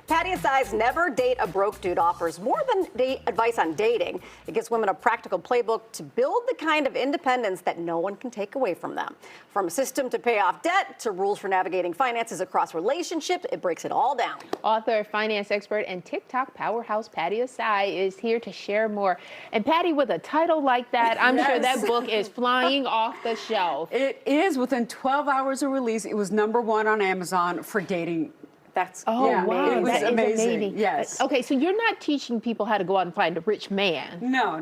Patty Asai's Never Date a Broke Dude offers more than advice on dating. It gives women a practical playbook to build the kind of independence that no one can take away from them. From a system to pay off debt to rules for navigating finances across relationships, it breaks it all down. Author, finance expert, and TikTok powerhouse Patty Asai is here to share more. And Patty, with a title like that, I'm sure that book is flying off the shelf. It is. Within 12 hours of release, it was #1 on Amazon for dating. Wow, it was that is amazing. Yes. Okay, so you're not teaching people how to go out and find a rich man. No.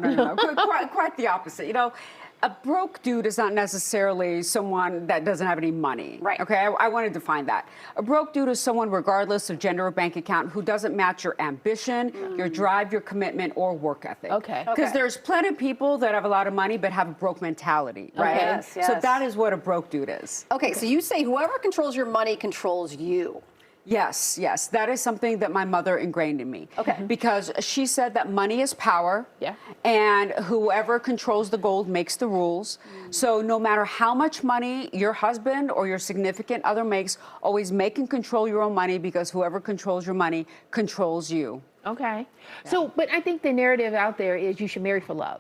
quite the opposite. You know, a broke dude is not necessarily someone that doesn't have any money. Right. Okay, I want to define that. A broke dude is someone, regardless of gender or bank account, who doesn't match your ambition, your drive, your commitment, or work ethic. Okay. Because there's plenty of people that have a lot of money but have a broke mentality, right? Yes, yes. So that is what a broke dude is. Okay, so you say whoever controls your money controls you. Yes. That is something that my mother ingrained in me. Okay. Because she said that money is power. Yeah. And whoever controls the gold makes the rules. So no matter how much money your husband or your significant other makes, always make and control your own money, because whoever controls your money controls you. Okay. So, but I think the narrative out there is you should marry for love.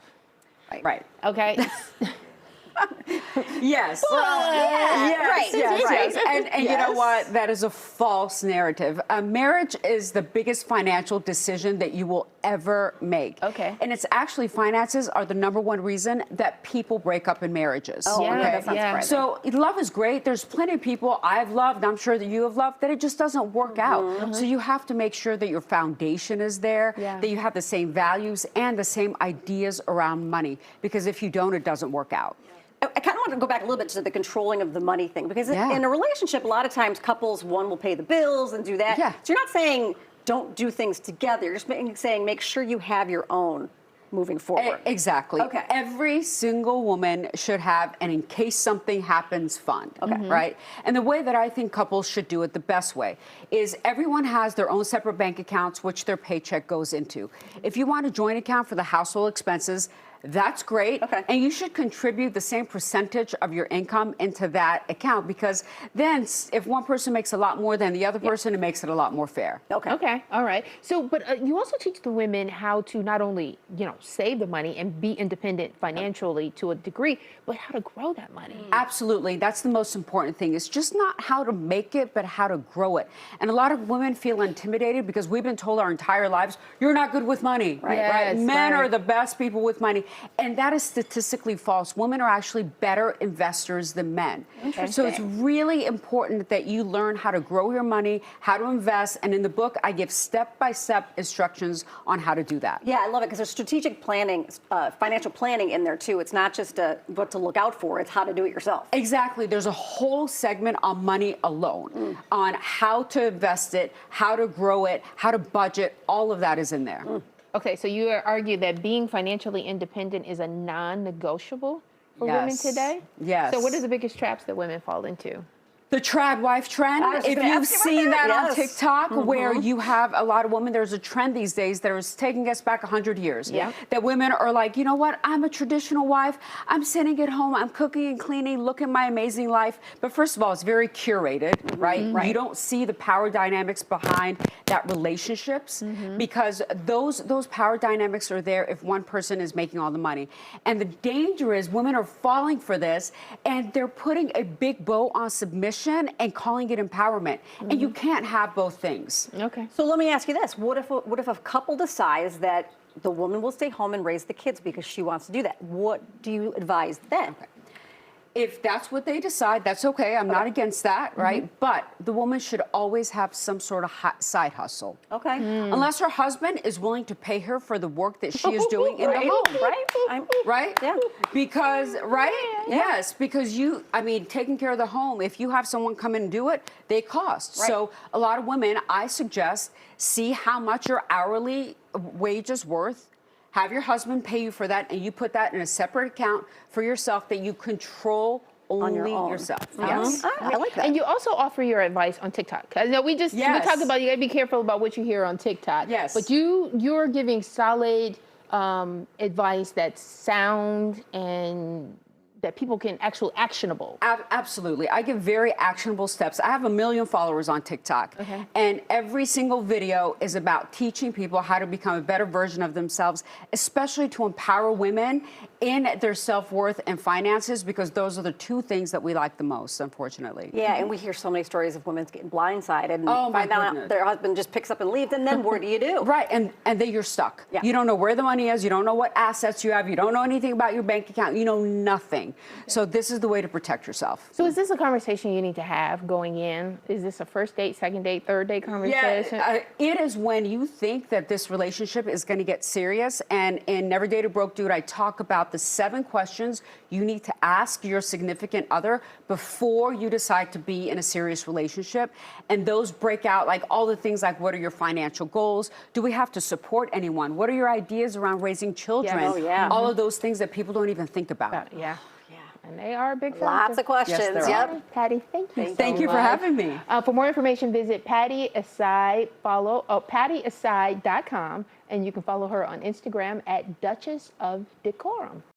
Right. Okay. Yes. Right. And you know what? That is a false narrative. Marriage is the biggest financial decision that you will ever make. Okay. And it's actually, finances are the #1 reason that people break up in marriages. Oh, Yeah, okay, that sounds surprising. So love is great. There's plenty of people I've loved, I'm sure that you have loved, that it just doesn't work out. So you have to make sure that your foundation is there, that you have the same values and the same ideas around money. Because if you don't, it doesn't work out. I kind of want to go back a little bit to the controlling of the money thing, because in a relationship, a lot of times couples, one will pay the bills and do that. Yeah. So you're not saying don't do things together. You're just saying make sure you have your own moving forward. Exactly. Okay. Every single woman should have an in case something happens fund. Okay. Right? And the way that I think couples should do it, the best way, is everyone has their own separate bank accounts, which their paycheck goes into. If you want a joint account for the household expenses, that's great. Okay. And you should contribute the same percentage of your income into that account, because then if one person makes a lot more than the other person, it makes it a lot more fair. Okay. All right. So, but you also teach the women how to not only, save the money and be independent financially to a degree, but how to grow that money. Absolutely. That's the most important thing. It's just not how to make it, but how to grow it. And a lot of women feel intimidated because we've been told our entire lives, you're not good with money. Right. Yes, Men right. are the best people with money. And that is statistically false. Women are actually better investors than men. So it's really important that you learn how to grow your money, how to invest. And in the book, I give step-by-step instructions on how to do that. Yeah, I love it, because there's strategic planning, financial planning in there too. It's not just what to look out for, it's how to do it yourself. Exactly. There's a whole segment on money alone, on how to invest it, how to grow it, how to budget. All of that is in there. Okay, so you argue that being financially independent is a non-negotiable for women today? Yes. So what are the biggest traps that women fall into? The trad wife trend, I was just if gonna you've ask you about seen that. that on Yes. TikTok, where you have a lot of women, there's a trend these days that is taking us back 100 years. Yeah. That women are like, you know what, I'm a traditional wife, I'm sitting at home, I'm cooking and cleaning, look at my amazing life. But first of all, it's very curated, right? You don't see the power dynamics behind that relationships, because those power dynamics are there if one person is making all the money. And the danger is women are falling for this, and they're putting a big bow on submission and calling it empowerment. And you can't have both things. Okay. So let me ask you this. What if a couple decides that the woman will stay home and raise the kids because she wants to do that? What do you advise then? If that's what they decide, that's okay. I'm not against that, right? But the woman should always have some sort of side hustle. Okay. Unless her husband is willing to pay her for the work that she is doing in the home. Right? Yeah. Because, yes, because taking care of the home, if you have someone come in and do it, they cost. Right. So a lot of women, I suggest, see how much your hourly wage is worth. Have your husband pay you for that, and you put that in a separate account for yourself that you control only yourself. Yes. I like that. And you also offer your advice on TikTok. Because we talked about, you got to be careful about what you hear on TikTok. Yes. But you're giving solid advice that's sound and that people can actually actionable? Absolutely. I give very actionable steps. I have 1 million followers on TikTok. Okay. And every single video is about teaching people how to become a better version of themselves, especially to empower women in their self-worth and finances, because those are the two things that we like the most, unfortunately. Yeah, and we hear so many stories of women getting blindsided and Oh, my find out goodness. their husband just picks up and leaves, and then what do you do? Right, and then you're stuck. Yeah. You don't know where the money is, you don't know what assets you have, you don't know anything about your bank account, you know nothing. So this is the way to protect yourself. So is this a conversation you need to have going in? Is this a first date, second date, third date conversation? Yeah, it is when you think that this relationship is going to get serious. And in Never Date a Broke Dude, I talk about the 7 questions you need to ask your significant other before you decide to be in a serious relationship. And those break out like all the things like, what are your financial goals? Do we have to support anyone? What are your ideas around raising children? Oh, yeah. All of those things that people don't even think about. Yeah. And they are a big factor. Lots of questions. Yes, there yep. are. Patty, thank you. Thank so you for much. having me. For more information, visit Patty Asai. Follow pattyasai.com, and you can follow her on Instagram at Duchess of Decorum.